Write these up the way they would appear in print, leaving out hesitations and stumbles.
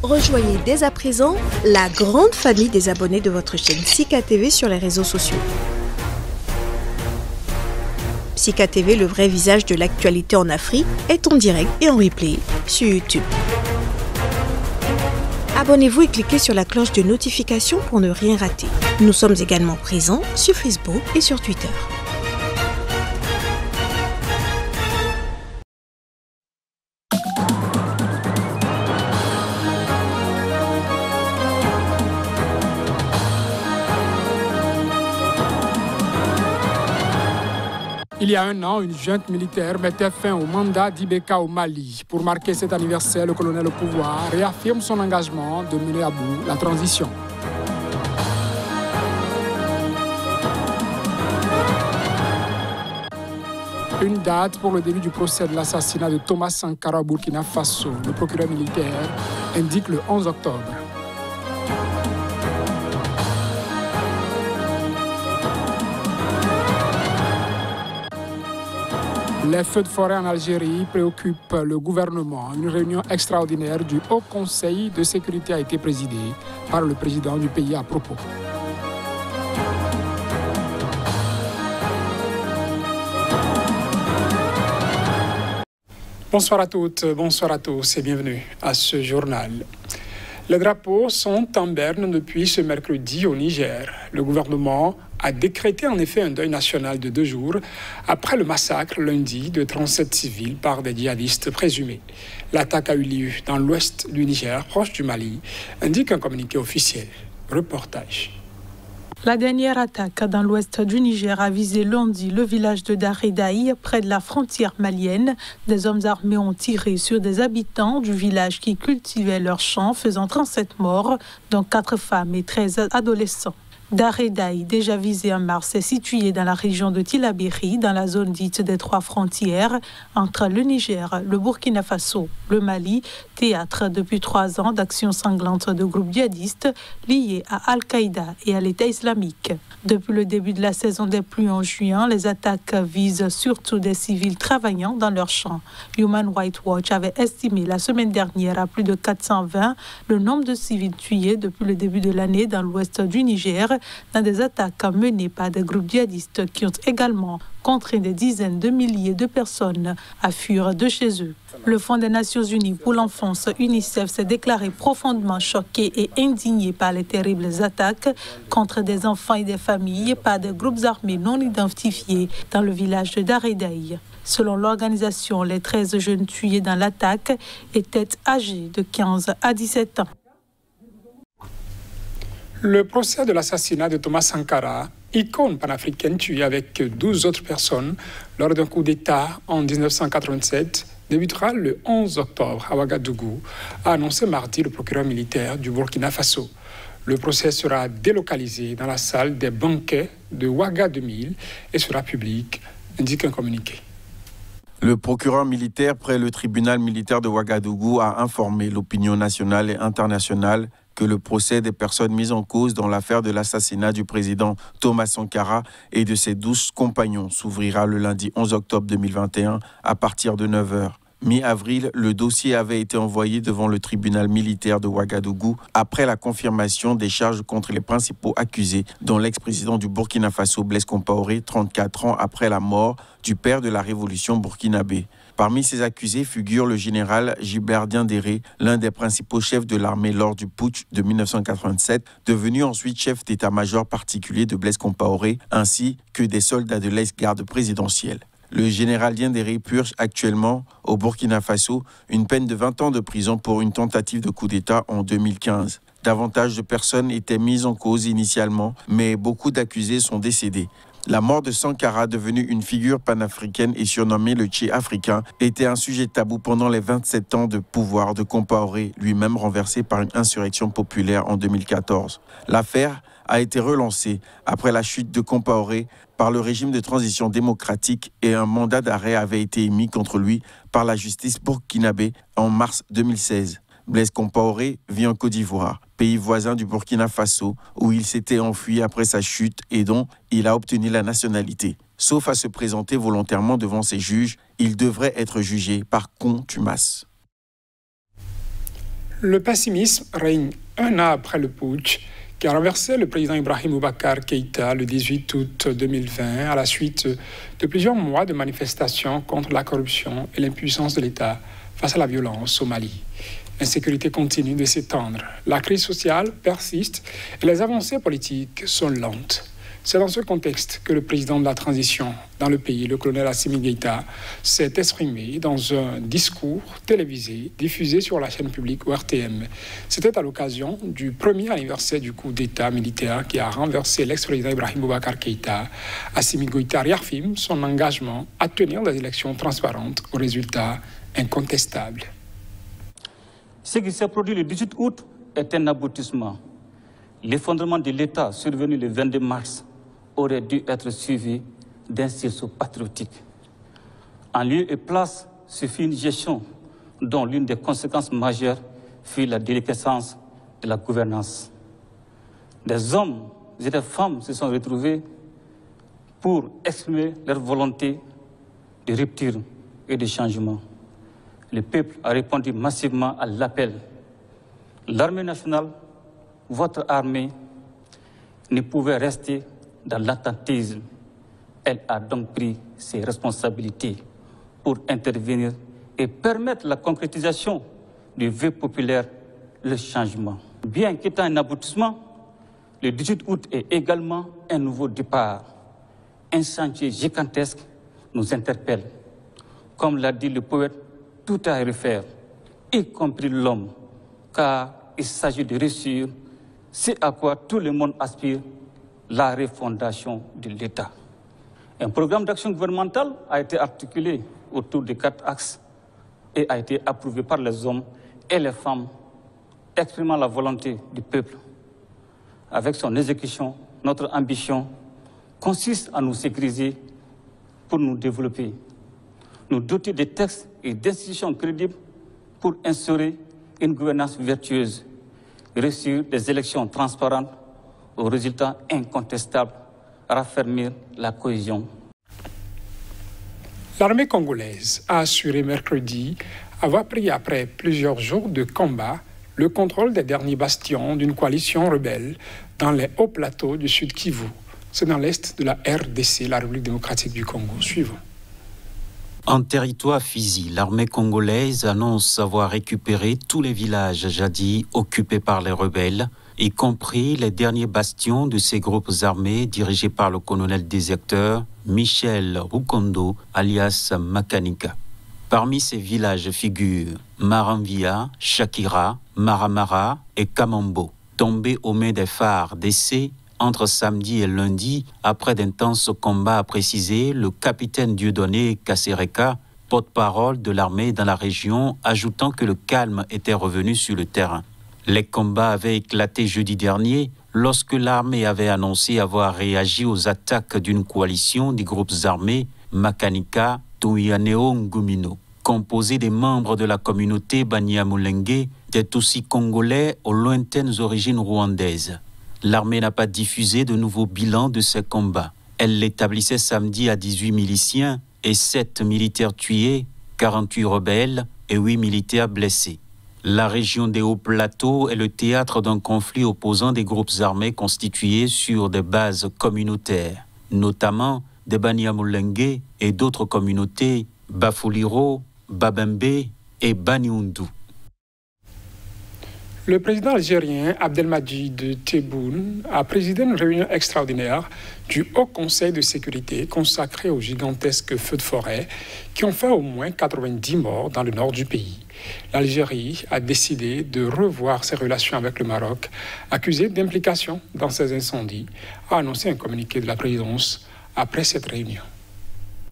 Rejoignez dès à présent la grande famille des abonnés de votre chaîne Sika TV sur les réseaux sociaux. Sika TV, le vrai visage de l'actualité en Afrique, est en direct et en replay sur YouTube. Abonnez-vous et cliquez sur la cloche de notification pour ne rien rater. Nous sommes également présents sur Facebook et sur Twitter. Il y a un an, une junte militaire mettait fin au mandat d'Ibeka au Mali. Pour marquer cet anniversaire, le colonel au pouvoir réaffirme son engagement de mener à bout la transition. Une date pour le début du procès de l'assassinat de Thomas Sankara au Burkina Faso. Le procureur militaire indique le 11 octobre. Les feux de forêt en Algérie préoccupent le gouvernement. Une réunion extraordinaire du Haut Conseil de sécurité a été présidée par le président du pays à propos. Bonsoir à toutes, bonsoir à tous et bienvenue à ce journal. Les drapeaux sont en berne depuis ce mercredi au Niger. Le gouvernement a décrété en effet un deuil national de 2 jours après le massacre lundi de 37 civils par des djihadistes présumés. L'attaque a eu lieu dans l'ouest du Niger, proche du Mali, indique un communiqué officiel. Reportage. La dernière attaque dans l'ouest du Niger a visé lundi le village de Daredaï, près de la frontière malienne. Des hommes armés ont tiré sur des habitants du village qui cultivaient leurs champs, faisant 37 morts, dont 4 femmes et 13 adolescents. Daredaï, déjà visé en mars, est situé dans la région de Tillabéri, dans la zone dite des 3 frontières, entre le Niger, le Burkina Faso, le Mali, théâtre depuis 3 ans d'actions sanglantes de groupes djihadistes liés à Al-Qaïda et à l'État islamique. Depuis le début de la saison des pluies en juin, les attaques visent surtout des civils travaillant dans leurs champs. Human Rights Watch avait estimé la semaine dernière à plus de 420 le nombre de civils tués depuis le début de l'année dans l'ouest du Niger, dans des attaques menées par des groupes djihadistes qui ont également contraint des dizaines de milliers de personnes à fuir de chez eux. Le Fonds des Nations Unies pour l'enfance, UNICEF, s'est déclaré profondément choqué et indigné par les terribles attaques contre des enfants et des familles par des groupes armés non identifiés dans le village de Daredaï. Selon l'organisation, les 13 jeunes tués dans l'attaque étaient âgés de 15 à 17 ans. Le procès de l'assassinat de Thomas Sankara, icône panafricaine tuée avec 12 autres personnes lors d'un coup d'État en 1987, débutera le 11 octobre à Ouagadougou, a annoncé mardi le procureur militaire du Burkina Faso. Le procès sera délocalisé dans la salle des banquets de Ouaga 2000 et sera public, indique un communiqué. Le procureur militaire près le tribunal militaire de Ouagadougou a informé l'opinion nationale et internationale que le procès des personnes mises en cause dans l'affaire de l'assassinat du président Thomas Sankara et de ses 12 compagnons s'ouvrira le lundi 11 octobre 2021 à partir de 9h. Mi-avril, le dossier avait été envoyé devant le tribunal militaire de Ouagadougou après la confirmation des charges contre les principaux accusés, dont l'ex-président du Burkina Faso, Blaise Compaoré, 34 ans après la mort du père de la révolution burkinabé. Parmi ces accusés figure le général Gilbert Diendéré, l'un des principaux chefs de l'armée lors du putsch de 1987, devenu ensuite chef d'état-major particulier de Blaise Compaoré, ainsi que des soldats de l'ex-garde présidentielle. Le général Diendéré purge actuellement au Burkina Faso une peine de 20 ans de prison pour une tentative de coup d'État en 2015. Davantage de personnes étaient mises en cause initialement, mais beaucoup d'accusés sont décédés. La mort de Sankara, devenu une figure panafricaine et surnommé le Tché africain, était un sujet tabou pendant les 27 ans de pouvoir de Compaoré, lui-même renversé par une insurrection populaire en 2014. L'affaire a été relancée après la chute de Compaoré par le régime de transition démocratique et un mandat d'arrêt avait été émis contre lui par la justice burkinabé en mars 2016. Blaise Compaoré vit en Côte d'Ivoire, pays voisin du Burkina Faso, où il s'était enfui après sa chute et dont il a obtenu la nationalité. Sauf à se présenter volontairement devant ses juges, il devrait être jugé par contumace. Le pessimisme règne un an après le putsch qui a renversé le président Ibrahim Boubacar Keïta le 18 août 2020 à la suite de plusieurs mois de manifestations contre la corruption et l'impuissance de l'État face à la violence au Mali. L'insécurité continue de s'étendre, la crise sociale persiste et les avancées politiques sont lentes. C'est dans ce contexte que le président de la transition dans le pays, le colonel Assimi Goïta, s'est exprimé dans un discours télévisé diffusé sur la chaîne publique ORTM. C'était à l'occasion du premier anniversaire du coup d'État militaire qui a renversé l'ex-président Ibrahim Boubacar Keïta. Assimi Goïta réaffirme son engagement à tenir des élections transparentes aux résultats incontestables. Ce qui s'est produit le 18 août est un aboutissement. L'effondrement de l'État survenu le 22 mars aurait dû être suivi d'un sursaut patriotique. En lieu et place, ce fut une gestion dont l'une des conséquences majeures fut la déliquescence de la gouvernance. Des hommes et des femmes se sont retrouvés pour exprimer leur volonté de rupture et de changement. Le peuple a répondu massivement à l'appel. L'armée nationale, votre armée, ne pouvait rester dans l'attentisme. Elle a donc pris ses responsabilités pour intervenir et permettre la concrétisation du vœu populaire, le changement. Bien qu'étant un aboutissement, le 18 août est également un nouveau départ. Un chantier gigantesque nous interpelle. Comme l'a dit le poète, tout a à refaire, y compris l'homme, car il s'agit de réussir ce à quoi tout le monde aspire, la refondation de l'État. Un programme d'action gouvernementale a été articulé autour de 4 axes et a été approuvé par les hommes et les femmes, exprimant la volonté du peuple. Avec son exécution, notre ambition consiste à nous sécuriser pour nous développer, nous doter de textes et d'institutions crédibles pour instaurer une gouvernance vertueuse, réussir des élections transparentes aux résultats incontestables, raffermir la cohésion. L'armée congolaise a assuré mercredi avoir pris, après plusieurs jours de combat, le contrôle des derniers bastions d'une coalition rebelle dans les hauts plateaux du Sud Kivu. C'est dans l'est de la RDC, la République démocratique du Congo. Suivant. En territoire Fizi, l'armée congolaise annonce avoir récupéré tous les villages jadis occupés par les rebelles, y compris les derniers bastions de ces groupes armés dirigés par le colonel déserteur Michel Rukondo, alias Makanika. Parmi ces villages figurent Maranvia, Shakira, Maramara et Kamambo, tombés aux mains des phares d'essai entre samedi et lundi, après d'intenses combats, a précisé le capitaine Dieudonné Kassereka, porte-parole de l'armée dans la région, ajoutant que le calme était revenu sur le terrain. Les combats avaient éclaté jeudi dernier lorsque l'armée avait annoncé avoir réagi aux attaques d'une coalition des groupes armés Makanika Touyaneo Ngumino, composée des membres de la communauté Banyamulenge, des Tutsis congolais aux lointaines origines rwandaises. L'armée n'a pas diffusé de nouveaux bilans de ces combats. Elle l'établissait samedi à 18 miliciens et 7 militaires tués, 48 rebelles et 8 militaires blessés. La région des Hauts Plateaux est le théâtre d'un conflit opposant des groupes armés constitués sur des bases communautaires, notamment des Banyamulenge et d'autres communautés, Bafuliro, Babembe et Baniundu. Le président algérien Abdelmadjid Tebboune a présidé une réunion extraordinaire du Haut Conseil de sécurité consacrée aux gigantesques feux de forêt qui ont fait au moins 90 morts dans le nord du pays. L'Algérie a décidé de revoir ses relations avec le Maroc, accusé d'implication dans ces incendies, a annoncé un communiqué de la présidence après cette réunion.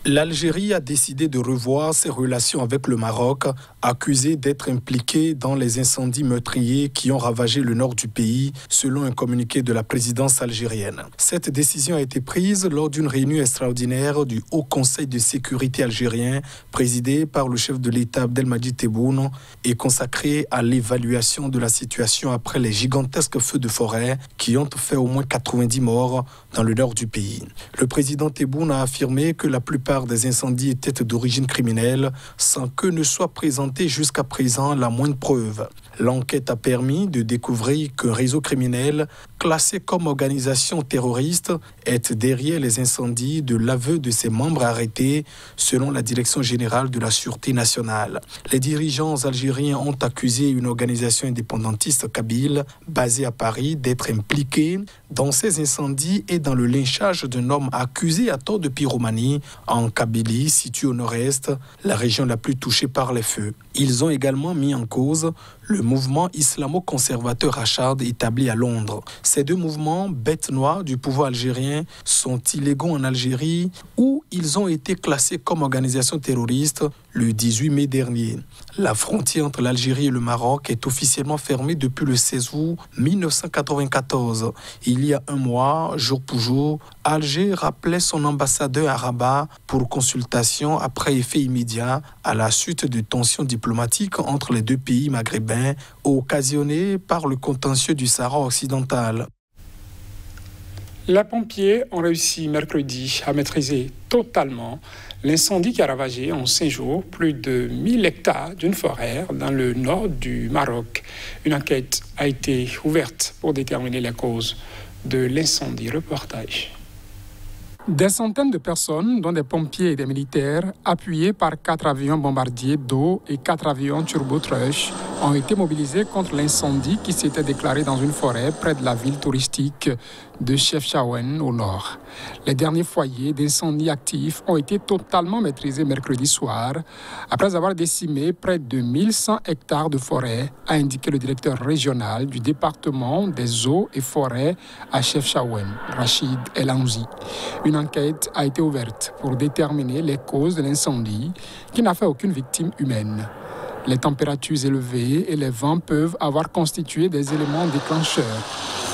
L'Algérie a décidé de revoir ses relations avec le Maroc, accusé d'être impliqué dans les incendies meurtriers qui ont ravagé le nord du pays, selon un communiqué de la présidence algérienne. Cette décision a été prise lors d'une réunion extraordinaire du Haut Conseil de sécurité algérien, présidé par le chef de l'État Abdelmadjid Tebboune, et consacrée à l'évaluation de la situation après les gigantesques feux de forêt qui ont fait au moins 90 morts dans le nord du pays. Le président Tebboune a affirmé que la plupart plupart des incendies étaient d'origine criminelle sans que ne soit présentée jusqu'à présent la moindre preuve. L'enquête a permis de découvrir qu'un réseau criminel classé comme organisation terroriste est derrière les incendies de l'aveu de ses membres arrêtés selon la Direction générale de la Sûreté nationale. Les dirigeants algériens ont accusé une organisation indépendantiste kabyle basée à Paris d'être impliquée dans ces incendies et dans le lynchage d'un homme accusé à tort de pyromanie en Kabylie, située au nord-est, la région la plus touchée par les feux. Ils ont également mis en cause le mouvement islamo-conservateur Rachad établi à Londres. Ces deux mouvements, bêtes noires du pouvoir algérien, sont illégaux en Algérie où ils ont été classés comme organisation terroriste le 18 mai dernier. La frontière entre l'Algérie et le Maroc est officiellement fermée depuis le 16 août 1994. Il y a un mois, jour pour jour, Alger rappelait son ambassadeur à Rabat pour consultation après effet immédiat à la suite de tensions diplomatiques entre les deux pays maghrébins occasionnées par le contentieux du Sahara occidental. Les pompiers ont réussi mercredi à maîtriser totalement l'incendie qui a ravagé en 5 jours plus de 1000 hectares d'une forêt dans le nord du Maroc. Une enquête a été ouverte pour déterminer les causes de l'incendie. Reportage. Des centaines de personnes, dont des pompiers et des militaires, appuyés par 4 avions bombardiers d'eau et 4 avions turbotrush, ont été mobilisés contre l'incendie qui s'était déclaré dans une forêt près de la ville touristique de Chefchaouen au nord. Les derniers foyers d'incendie actifs ont été totalement maîtrisés mercredi soir, après avoir décimé près de 1100 hectares de forêt, a indiqué le directeur régional du département des eaux et forêts à Chefchaouen, Rachid El Anzi. Une enquête a été ouverte pour déterminer les causes de l'incendie qui n'a fait aucune victime humaine. Les températures élevées et les vents peuvent avoir constitué des éléments déclencheurs.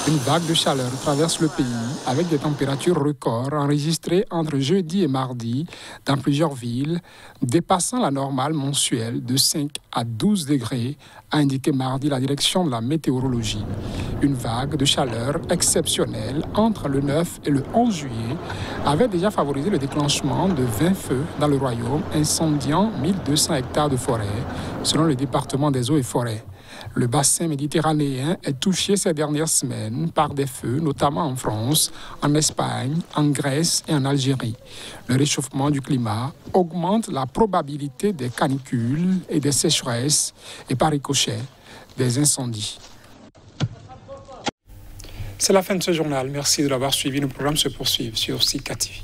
Une vague de chaleur traverse le pays avec des températures records enregistrées entre jeudi et mardi dans plusieurs villes, dépassant la normale mensuelle de 5 à 12 degrés, a indiqué mardi la direction de la météorologie. Une vague de chaleur exceptionnelle entre le 9 et le 11 juillet avait déjà favorisé le déclenchement de 20 feux dans le royaume, incendiant 1200 hectares de forêt, selon le département des eaux et forêts. Le bassin méditerranéen est touché ces dernières semaines par des feux, notamment en France, en Espagne, en Grèce et en Algérie. Le réchauffement du climat augmente la probabilité des canicules et des sécheresses et par ricochet des incendies. C'est la fin de ce journal. Merci de l'avoir suivi. Nos programmes se poursuivent sur Sika TV.